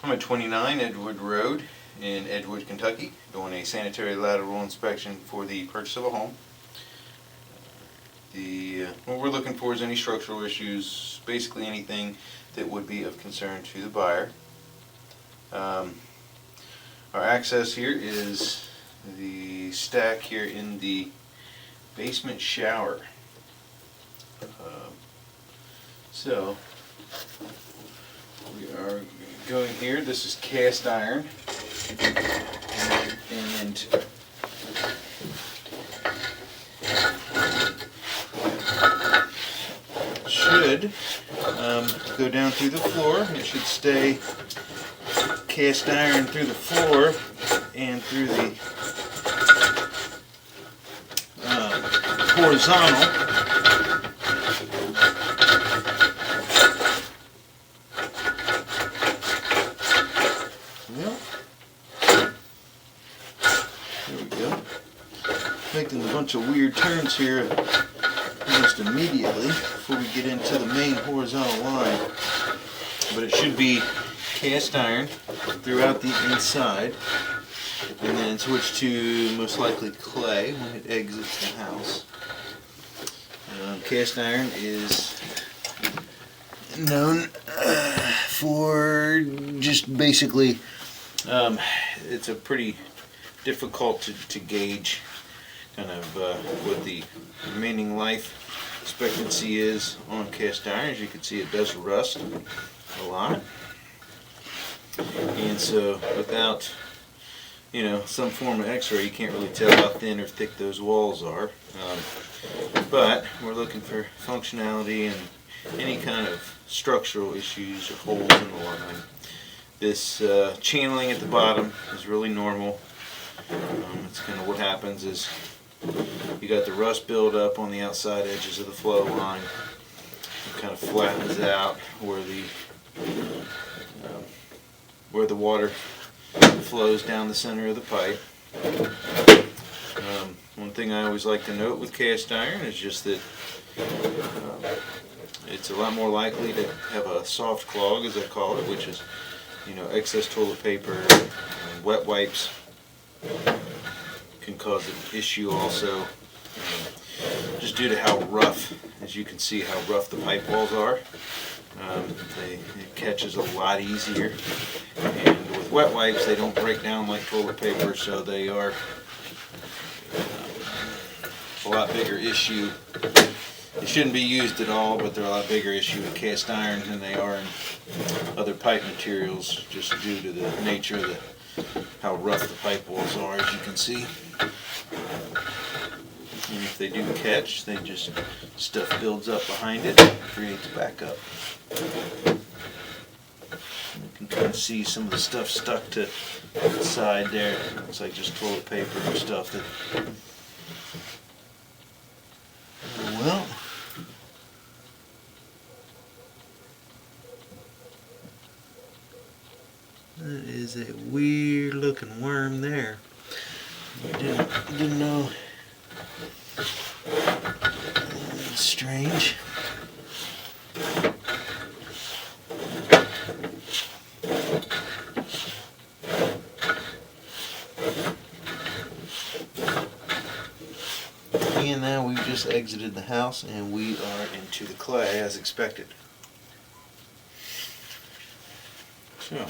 I'm at 29 Edgewood Road in Edgewood, Kentucky, doing a sanitary lateral inspection for the purchase of a home. What we're looking for is any structural issues, basically anything that would be of concern to the buyer. Our access here is the stack here in the basement shower. So we are going here. This is cast iron, and should go down through the floor. It should stay cast iron through the floor and through the horizontal. Well, there we go. Making a bunch of weird turns here almost immediately before we get into the main horizontal line. But it should be cast iron throughout the inside, and then switch to most likely clay when it exits the house. Cast iron is known for just basically, it's a pretty difficult to gauge kind of what the remaining life expectancy is on cast iron. As you can see, it does rust a lot, and so without some form of x-ray, you can't really tell how thin or thick those walls are. But we're looking for functionality and any kind of structural issues or holes in the line. This channeling at the bottom is really normal. It's kind of what happens is you got the rust buildup on the outside edges of the flow line. It kind of flattens out where the water flows down the center of the pipe. One thing I always like to note with cast iron is just that it's a lot more likely to have a soft clog, as I call it, which is excess toilet paper and wet wipes can cause an issue also, just due to how rough, as you can see, how rough the pipe walls are. It catches a lot easier, and with wet wipes they don't break down like toilet paper, so they are a lot bigger issue. They shouldn't be used at all, but they're a lot bigger issue with cast iron than they are in other pipe materials, just due to the nature of how rough the pipe walls are, as you can see. And if they do catch, stuff builds up behind it and creates backup. You can kind of see some of the stuff stuck to the side there. Looks like just toilet paper and stuff that, well, that is a weird looking worm there. I didn't know. That's strange. And now we've just exited the house and we are into the clay as expected. So,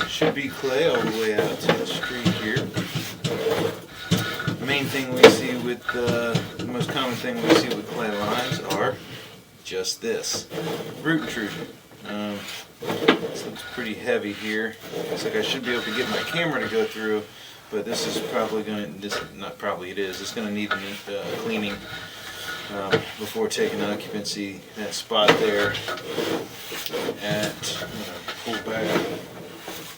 should be clay all the way out to the street here. The main thing we see with the most common thing we see with clay lines are just this root intrusion. This looks pretty heavy here. Looks like I should be able to get my camera to go through, but this is probably going to, it's going to need cleaning before taking occupancy. That spot there at, pull back,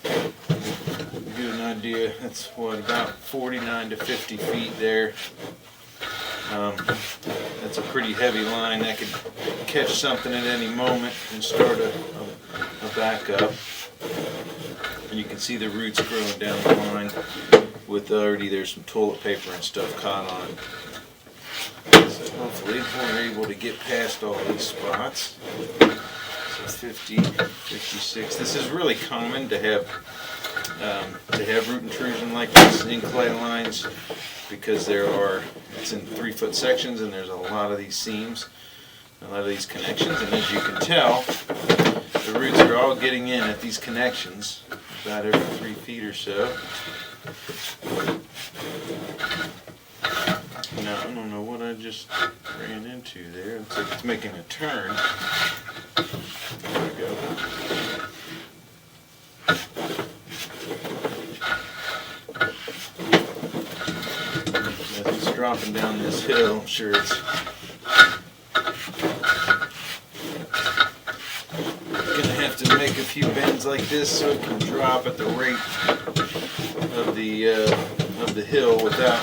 give you an idea, that's what, about 49 to 50 feet there. That's a pretty heavy line that could catch something at any moment and start a backup. And you can see the roots growing down the line with already there's some toilet paper and stuff caught on it. So hopefully we're able to get past all these spots. So 50, 56. This is really common to have root intrusion like this in clay lines because it's in 3-foot sections and there's a lot of these seams, a lot of these connections, and as you can tell, the roots are all getting in at these connections about every 3 feet or so. Now, I don't know what I just ran into there. It's like it's making a turn. There we go. As it's dropping down this hill, I'm sure it's going to have to make a few bends like this so it can drop at the rate of the hill without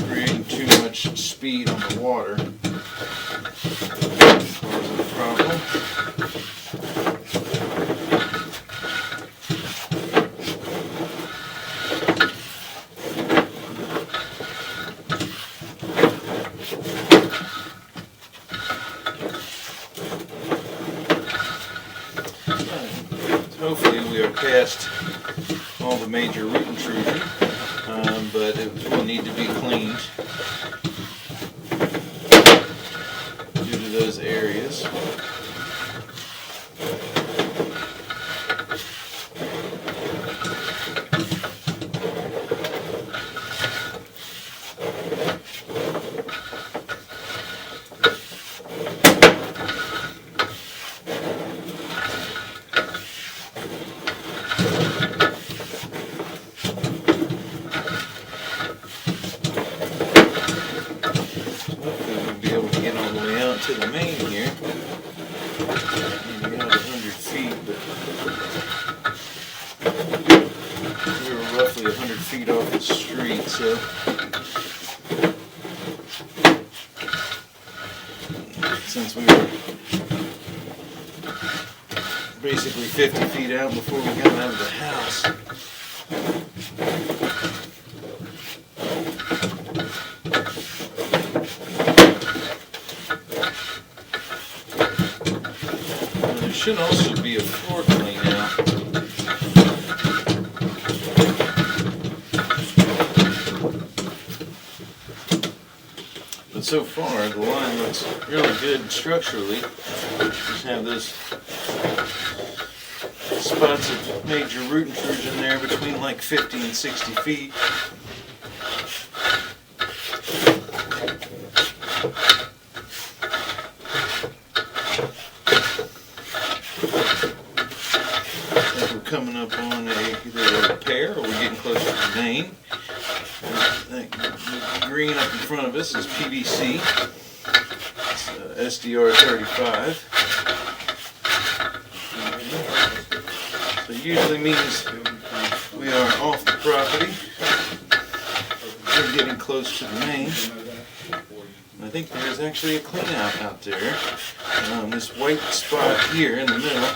creating too much speed on the water. Causing a problem. Hopefully we are past all the major root intrusion, but it will need to be cleaned due to those areas. To the main here, maybe out 100 feet, but we were roughly 100 feet off the street, so since we were basically 50 feet out before we got out of the house. There should also be a floor clean out. But so far the line looks really good structurally. Just have those spots of major root intrusion there between like 50 and 60 feet. Coming up on either a repair or we're getting close to the main. The green up in front of us is PVC. It's SDR 35. So it usually means we are off the property. We're getting close to the main. I think there's actually a clean out there. This white spot here in the middle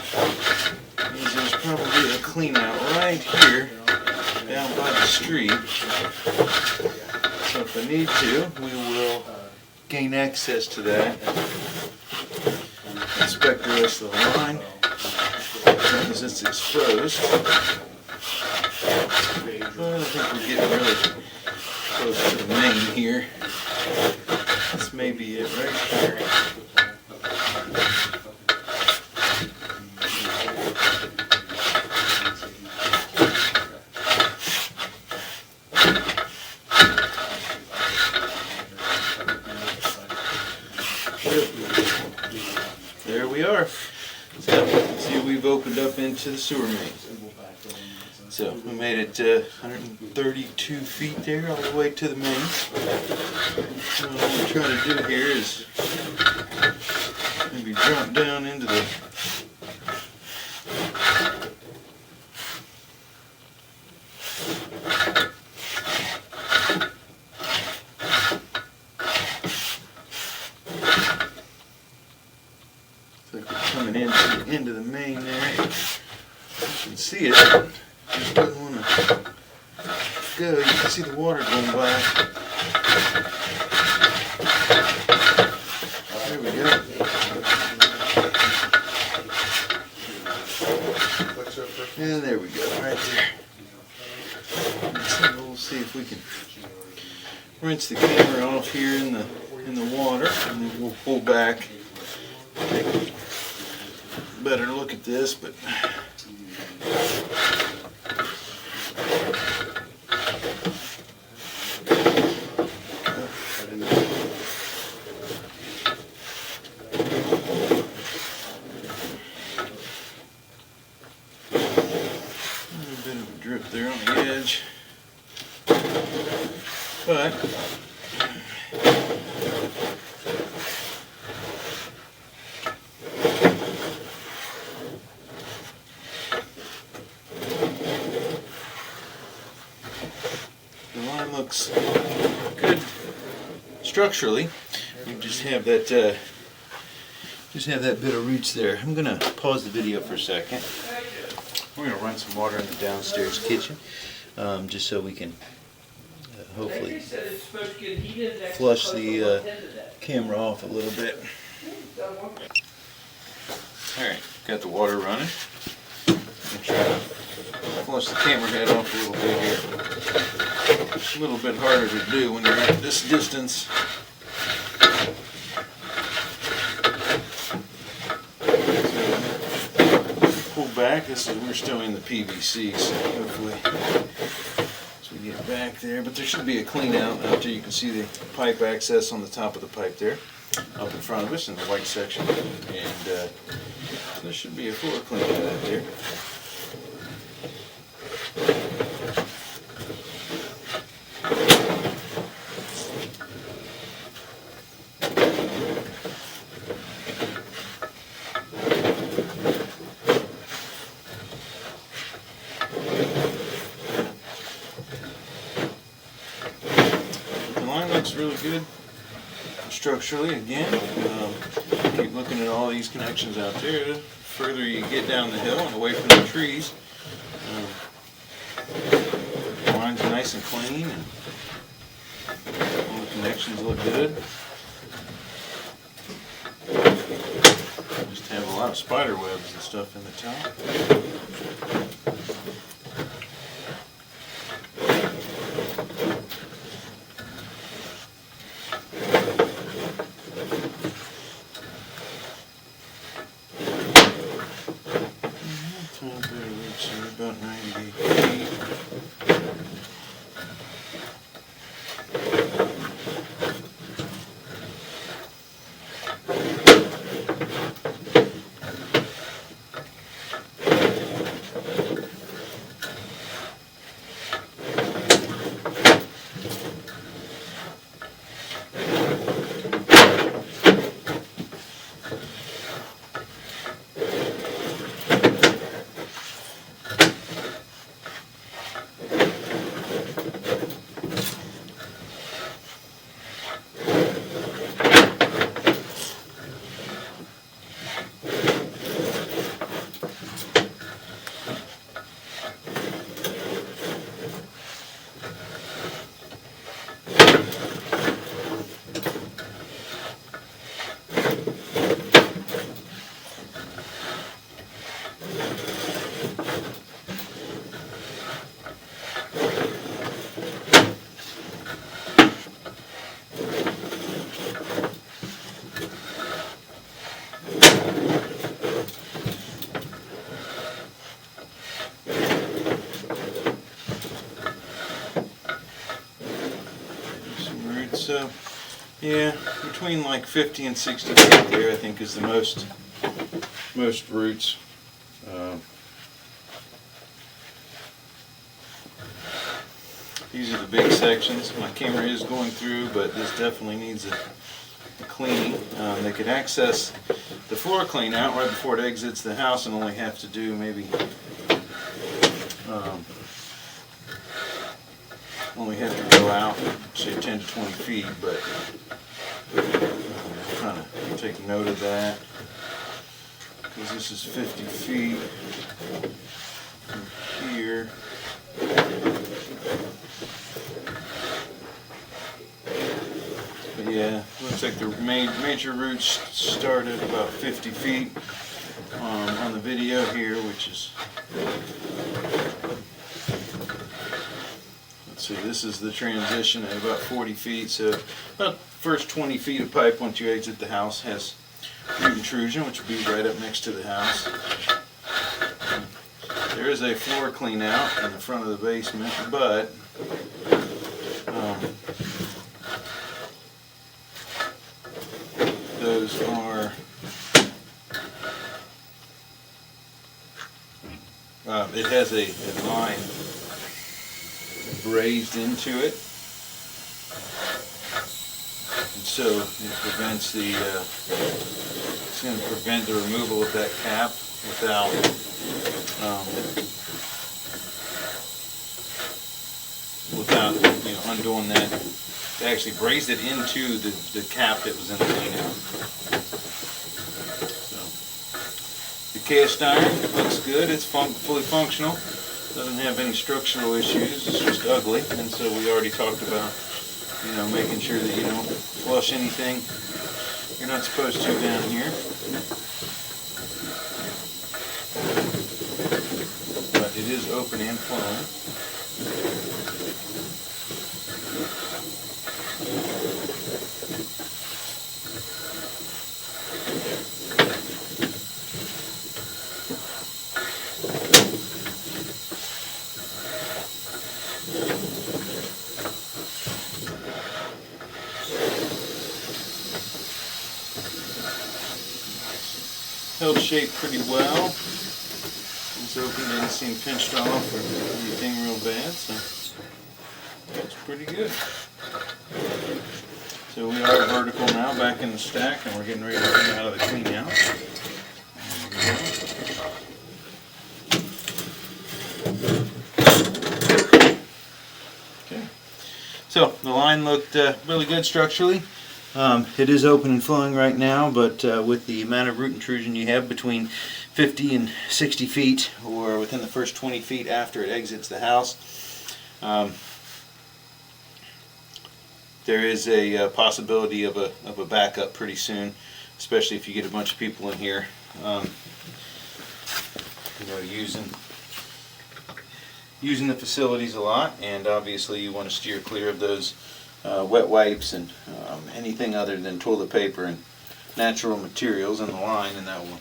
means there's probably a clean out right here down by the street. So if I need to, we will gain access to that. Inspect the rest of the line as it's exposed. But I think we're getting really close to the main here. This may be it right here. There we are. So, see, we've opened up into the sewer main. So, we made it 132 feet there all the way to the main. So what we're trying to do here is maybe drop down into the coming into the main there. can see it. Just don't want to go. You can see the water going by. There we go. And there we go, right there. So we'll see if we can rinse the camera off here in the water, and then we'll pull back, take a better look at this. But drip there on the edge, but the line looks good structurally. We just have that bit of roots there. I'm gonna pause the video for a second. We're going to run some water in the downstairs kitchen, just so we can hopefully flush the camera off a little bit. Alright, got the water running. I'm try to flush the camera head off a little bit here. It's a little bit harder to do when you're at this distance. Back. We're still in the PVC, so hopefully as we get back there, but there should be a clean out there. You can see the pipe access on the top of the pipe there up in front of us in the white section, and there should be a floor clean out there. Looks really good structurally. Again, keep looking at all these connections out there. The further you get down the hill and away from the trees, the lines are nice and clean, and all the connections look good. Just have a lot of spider webs and stuff in the top. About 98 feet. So, yeah, between like 50 and 60 feet there, I think, is the most roots. These are the big sections. My camera is going through, but this definitely needs a cleaning. They could access the floor clean out right before it exits the house and only have to do maybe only have to go out, say 10 to 20 feet, but kind of take note of that, because this is 50 feet. Looks like the major roots start at about 50 feet on the video here, which is, let's see, this is the transition at about 40 feet. So about first 20 feet of pipe once you exit the house has root intrusion, which will be right up next to the house. There is a floor clean out in the front of the basement, but those are it has a line brazed into it, and so it prevents it's going to prevent the removal of that cap without undoing that. They actually brazed it into the cap that was in the clean out. So the cast iron looks good. It's fully functional. Doesn't have any structural issues. It's just ugly. And so we already talked about, making sure that you don't flush anything you're not supposed to down here. But it is open and flowing. Held shape pretty well. It's open, didn't seem pinched off or anything real bad, so that's pretty good. So we are vertical now, back in the stack, and we're getting ready to come out of the clean out. Okay. So the line looked really good structurally. It is open and flowing right now, but with the amount of root intrusion you have between 50 and 60 feet, or within the first 20 feet after it exits the house, there is a possibility of a backup pretty soon, especially if you get a bunch of people in here, using the facilities a lot, and obviously you want to steer clear of those wet wipes and anything other than toilet paper and natural materials in the line, and that will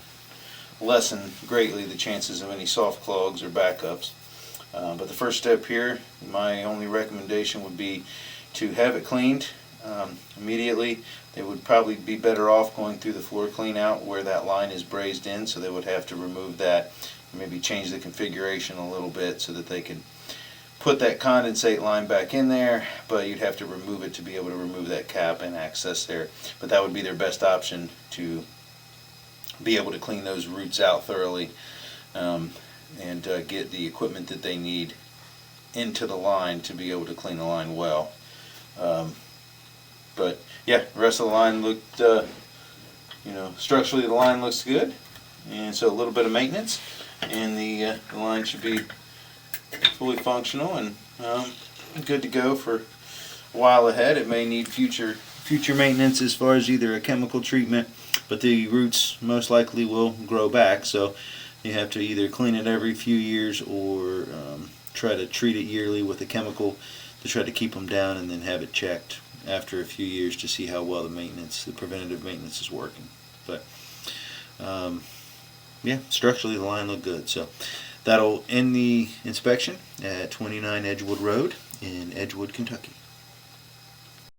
lessen greatly the chances of any soft clogs or backups. But the first step here, my only recommendation would be to have it cleaned immediately. They would probably be better off going through the floor clean out where that line is brazed in, so they would have to remove that, maybe change the configuration a little bit so that they can put that condensate line back in there, but you'd have to remove it to be able to remove that cap and access there. But that would be their best option to be able to clean those roots out thoroughly and get the equipment that they need into the line to be able to clean the line well. But yeah, the rest of the line looked, structurally the line looks good, and so a little bit of maintenance, and the line should be fully functional and good to go for a while ahead. It may need future maintenance as far as either a chemical treatment, but the roots most likely will grow back, so you have to either clean it every few years or try to treat it yearly with a chemical to try to keep them down, and then have it checked after a few years to see how well the preventative maintenance is working. But yeah, structurally the line looked good. So that'll end the inspection at 29 Edgewood Road in Edgewood, Kentucky.